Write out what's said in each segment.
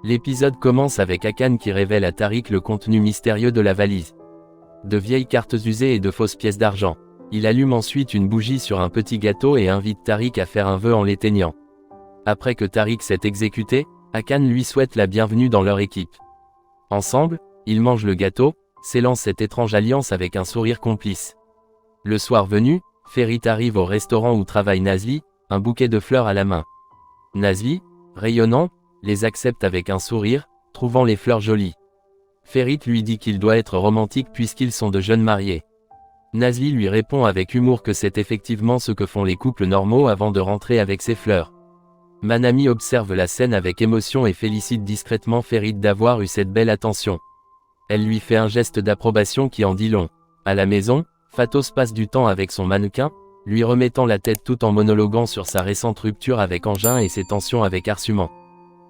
L'épisode commence avec Hakan qui révèle à Tariq le contenu mystérieux de la valise. De vieilles cartes usées et de fausses pièces d'argent. Il allume ensuite une bougie sur un petit gâteau et invite Tariq à faire un vœu en l'éteignant. Après que Tariq s'est exécuté, Hakan lui souhaite la bienvenue dans leur équipe. Ensemble, ils mangent le gâteau, scellant cette étrange alliance avec un sourire complice. Le soir venu, Ferit arrive au restaurant où travaille Nazli, un bouquet de fleurs à la main. Nazli, rayonnant, les accepte avec un sourire, trouvant les fleurs jolies. Ferit lui dit qu'il doit être romantique puisqu'ils sont de jeunes mariés. Nazli lui répond avec humour que c'est effectivement ce que font les couples normaux avant de rentrer avec ses fleurs. Manami observe la scène avec émotion et félicite discrètement Ferit d'avoir eu cette belle attention. Elle lui fait un geste d'approbation qui en dit long. À la maison, Fatos passe du temps avec son mannequin, lui remettant la tête tout en monologuant sur sa récente rupture avec Engin et ses tensions avec Arsuman.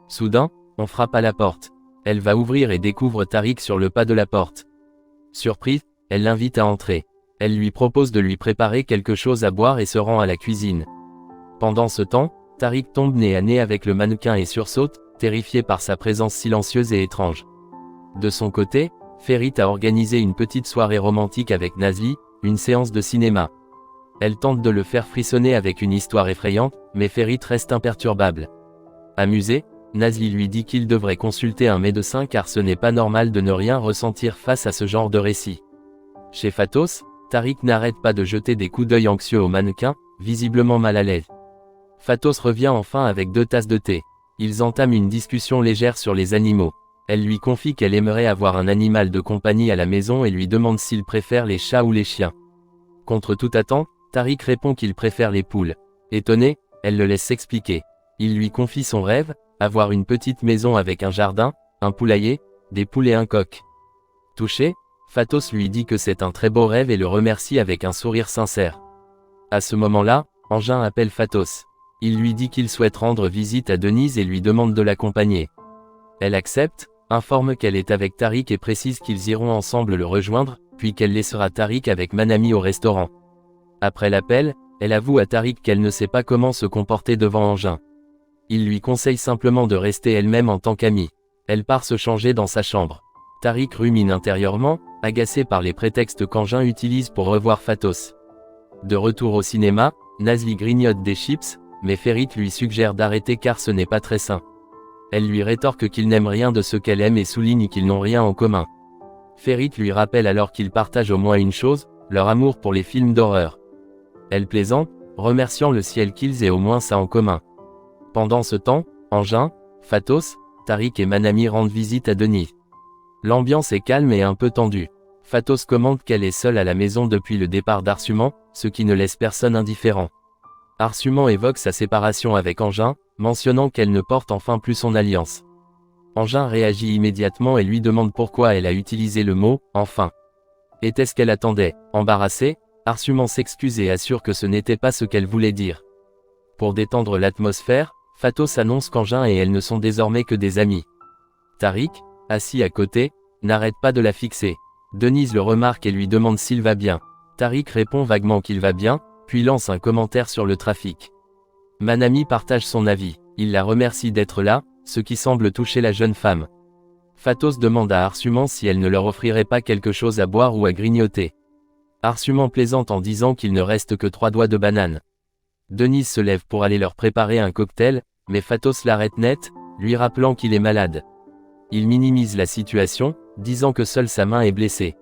Soudain, on frappe à la porte. Elle va ouvrir et découvre Tariq sur le pas de la porte. Surprise, elle l'invite à entrer. Elle lui propose de lui préparer quelque chose à boire et se rend à la cuisine. Pendant ce temps, Tariq tombe nez à nez avec le mannequin et sursaute, terrifié par sa présence silencieuse et étrange. De son côté, Ferit a organisé une petite soirée romantique avec Nazli, une séance de cinéma. Elle tente de le faire frissonner avec une histoire effrayante, mais Ferit reste imperturbable. Amusé, Nazli lui dit qu'il devrait consulter un médecin car ce n'est pas normal de ne rien ressentir face à ce genre de récit. Chez Fatos, Tariq n'arrête pas de jeter des coups d'œil anxieux au mannequin, visiblement mal à l'aise. Fatos revient enfin avec 2 tasses de thé. Ils entament une discussion légère sur les animaux. Elle lui confie qu'elle aimerait avoir un animal de compagnie à la maison et lui demande s'il préfère les chats ou les chiens. Contre toute attente, Tariq répond qu'il préfère les poules. Étonnée, elle le laisse s'expliquer. Il lui confie son rêve, avoir une petite maison avec un jardin, un poulailler, des poules et un coq. Touché, Fatos lui dit que c'est un très beau rêve et le remercie avec un sourire sincère. À ce moment-là, Engin appelle Fatos. Il lui dit qu'il souhaite rendre visite à Denise et lui demande de l'accompagner. Elle accepte, informe qu'elle est avec Tariq et précise qu'ils iront ensemble le rejoindre, puis qu'elle laissera Tariq avec Manami au restaurant. Après l'appel, elle avoue à Tariq qu'elle ne sait pas comment se comporter devant Engin. Il lui conseille simplement de rester elle-même en tant qu'amie. Elle part se changer dans sa chambre. Tariq rumine intérieurement, agacé par les prétextes qu'Engin utilise pour revoir Fatos. De retour au cinéma, Nazli grignote des chips, mais Ferit lui suggère d'arrêter car ce n'est pas très sain. Elle lui rétorque qu'il n'aime rien de ce qu'elle aime et souligne qu'ils n'ont rien en commun. Ferit lui rappelle alors qu'ils partagent au moins une chose, leur amour pour les films d'horreur. Elle plaisante, remerciant le ciel qu'ils aient au moins ça en commun. Pendant ce temps, Engin, Fatos, Tariq et Manami rendent visite à Denise. L'ambiance est calme et un peu tendue. Fatos commente qu'elle est seule à la maison depuis le départ d'Arsuman, ce qui ne laisse personne indifférent. Arsuman évoque sa séparation avec Engin, mentionnant qu'elle ne porte enfin plus son alliance. Engin réagit immédiatement et lui demande pourquoi elle a utilisé le mot « enfin ». Était-ce qu'elle attendait? Embarrassée, Arsuman s'excuse et assure que ce n'était pas ce qu'elle voulait dire. Pour détendre l'atmosphère, Fatos annonce qu'Engin et elle ne sont désormais que des amis. Tariq, assis à côté, n'arrête pas de la fixer. Denise le remarque et lui demande s'il va bien. Tariq répond vaguement qu'il va bien, puis lance un commentaire sur le trafic. Manami partage son avis. Il la remercie d'être là, ce qui semble toucher la jeune femme. Fatos demande à Arsuman si elle ne leur offrirait pas quelque chose à boire ou à grignoter. Arsuman plaisante en disant qu'il ne reste que 3 doigts de banane. Denise se lève pour aller leur préparer un cocktail, mais Fatos l'arrête net, lui rappelant qu'il est malade. Il minimise la situation, disant que seule sa main est blessée.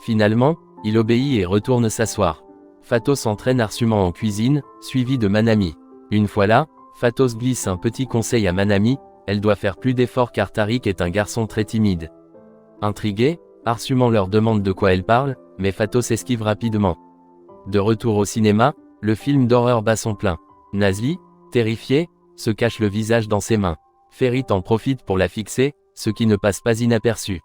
Finalement, il obéit et retourne s'asseoir. Fatos entraîne Arsuman en cuisine, suivi de Manami. Une fois là, Fatos glisse un petit conseil à Manami, elle doit faire plus d'efforts car Tariq est un garçon très timide. Intrigué, Arsuman leur demande de quoi elle parle, mais Fatos esquive rapidement. De retour au cinéma, le film d'horreur bat son plein. Nazli, terrifiée, se cache le visage dans ses mains. Ferit en profite pour la fixer, ce qui ne passe pas inaperçu.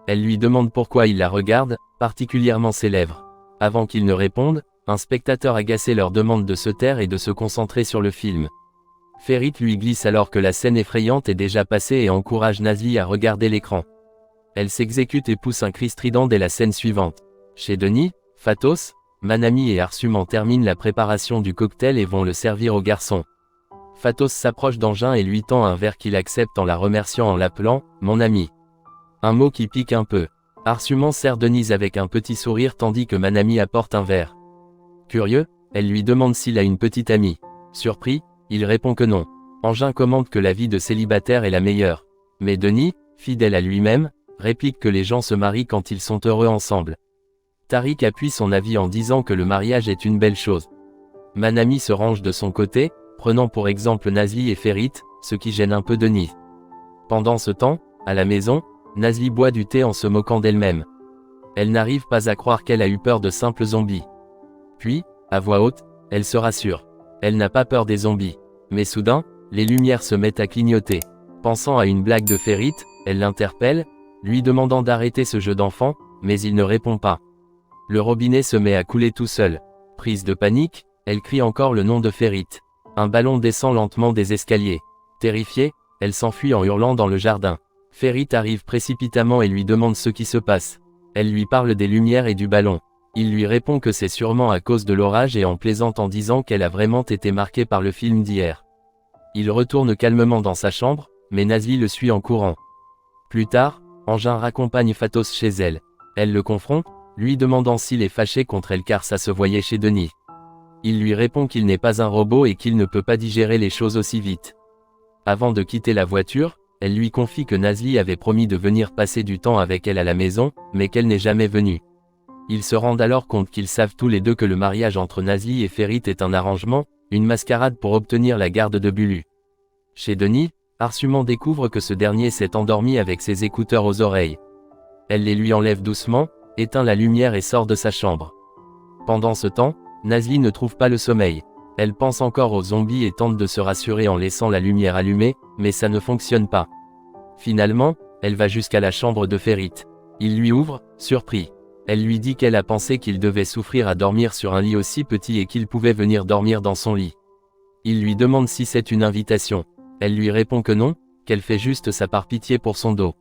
Elle lui demande pourquoi il la regarde, particulièrement ses lèvres. Avant qu'il ne réponde, un spectateur agacé leur demande de se taire et de se concentrer sur le film. Ferit lui glisse alors que la scène effrayante est déjà passée et encourage Nazli à regarder l'écran. Elle s'exécute et pousse un cri strident dès la scène suivante. Chez Denis, Fatos, Manami et Arsuman terminent la préparation du cocktail et vont le servir aux garçons. Phatos s'approche d'Engin et lui tend un verre qu'il accepte en la remerciant en l'appelant « mon ami ». Un mot qui pique un peu. Arsuman sert Denise avec un petit sourire tandis que Manami apporte un verre. Curieux, elle lui demande s'il a une petite amie. Surpris, il répond que non. Engin commente que la vie de célibataire est la meilleure. Mais Denis, fidèle à lui-même, réplique que les gens se marient quand ils sont heureux ensemble. Tariq appuie son avis en disant que le mariage est une belle chose. Manami se range de son côté, prenant pour exemple Nazli et Ferit, ce qui gêne un peu Denis. Pendant ce temps, à la maison, Nazli boit du thé en se moquant d'elle-même. Elle n'arrive pas à croire qu'elle a eu peur de simples zombies. Puis, à voix haute, elle se rassure. Elle n'a pas peur des zombies. Mais soudain, les lumières se mettent à clignoter. Pensant à une blague de Ferit, elle l'interpelle, lui demandant d'arrêter ce jeu d'enfant, mais il ne répond pas. Le robinet se met à couler tout seul. Prise de panique, elle crie encore le nom de Ferit. Un ballon descend lentement des escaliers. Terrifiée, elle s'enfuit en hurlant dans le jardin. Ferit arrive précipitamment et lui demande ce qui se passe. Elle lui parle des lumières et du ballon. Il lui répond que c'est sûrement à cause de l'orage et en plaisante en disant qu'elle a vraiment été marquée par le film d'hier. Il retourne calmement dans sa chambre, mais Nazli le suit en courant. Plus tard, Engin raccompagne Phatos chez elle. Elle le confronte, lui demandant s'il est fâché contre elle car ça se voyait chez Denis. Il lui répond qu'il n'est pas un robot et qu'il ne peut pas digérer les choses aussi vite. Avant de quitter la voiture, elle lui confie que Nazli avait promis de venir passer du temps avec elle à la maison, mais qu'elle n'est jamais venue. Ils se rendent alors compte qu'ils savent tous les deux que le mariage entre Nazli et Ferit est un arrangement, une mascarade pour obtenir la garde de Bulu. Chez Denis, Arsuman découvre que ce dernier s'est endormi avec ses écouteurs aux oreilles. Elle les lui enlève doucement, éteint la lumière et sort de sa chambre. Pendant ce temps, Nazli ne trouve pas le sommeil. Elle pense encore aux zombies et tente de se rassurer en laissant la lumière allumée, mais ça ne fonctionne pas. Finalement, elle va jusqu'à la chambre de Ferit. Il lui ouvre, surpris. Elle lui dit qu'elle a pensé qu'il devait souffrir à dormir sur un lit aussi petit et qu'il pouvait venir dormir dans son lit. Il lui demande si c'est une invitation. Elle lui répond que non, qu'elle fait juste ça par pitié pour son dos.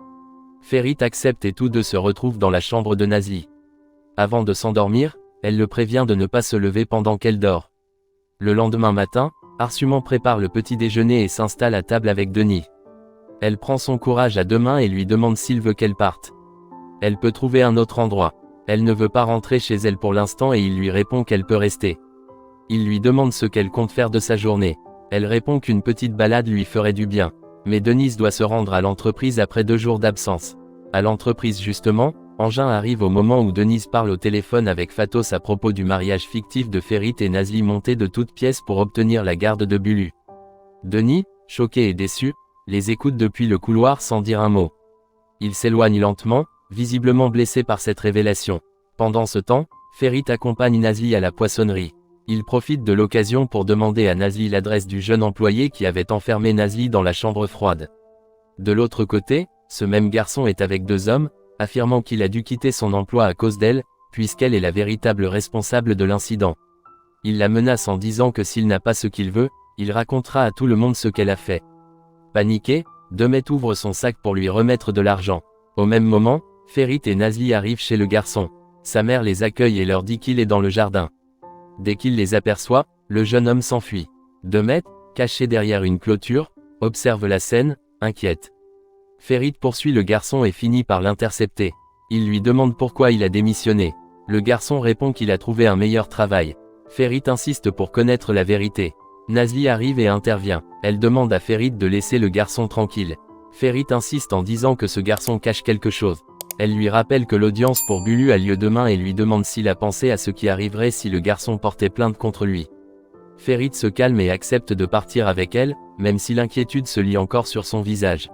Ferit accepte et tous deux se retrouvent dans la chambre de Nazli. Avant de s'endormir, elle le prévient de ne pas se lever pendant qu'elle dort. Le lendemain matin, Arsuman prépare le petit déjeuner et s'installe à table avec Denis. Elle prend son courage à deux mains et lui demande s'il veut qu'elle parte. Elle peut trouver un autre endroit. Elle ne veut pas rentrer chez elle pour l'instant et il lui répond qu'elle peut rester. Il lui demande ce qu'elle compte faire de sa journée. Elle répond qu'une petite balade lui ferait du bien. Mais Denise doit se rendre à l'entreprise après 2 jours d'absence. À l'entreprise justement, Engin arrive au moment où Denise parle au téléphone avec Phatos à propos du mariage fictif de Ferit et Nazli monté de toutes pièces pour obtenir la garde de Bulu. Denis, choqué et déçu, les écoute depuis le couloir sans dire un mot. Il s'éloigne lentement, visiblement blessé par cette révélation. Pendant ce temps, Ferit accompagne Nazli à la poissonnerie. Il profite de l'occasion pour demander à Nazli l'adresse du jeune employé qui avait enfermé Nazli dans la chambre froide. De l'autre côté, ce même garçon est avec 2 hommes, affirmant qu'il a dû quitter son emploi à cause d'elle, puisqu'elle est la véritable responsable de l'incident. Il la menace en disant que s'il n'a pas ce qu'il veut, il racontera à tout le monde ce qu'elle a fait. Paniqué, Demet ouvre son sac pour lui remettre de l'argent. Au même moment, Ferit et Nazli arrivent chez le garçon. Sa mère les accueille et leur dit qu'il est dans le jardin. Dès qu'il les aperçoit, le jeune homme s'enfuit. Demet, caché derrière une clôture, observe la scène, inquiète. Ferit poursuit le garçon et finit par l'intercepter. Il lui demande pourquoi il a démissionné. Le garçon répond qu'il a trouvé un meilleur travail. Ferit insiste pour connaître la vérité. Nazli arrive et intervient. Elle demande à Ferit de laisser le garçon tranquille. Ferit insiste en disant que ce garçon cache quelque chose. Elle lui rappelle que l'audience pour Bulu a lieu demain et lui demande s'il a pensé à ce qui arriverait si le garçon portait plainte contre lui. Ferit se calme et accepte de partir avec elle, même si l'inquiétude se lit encore sur son visage.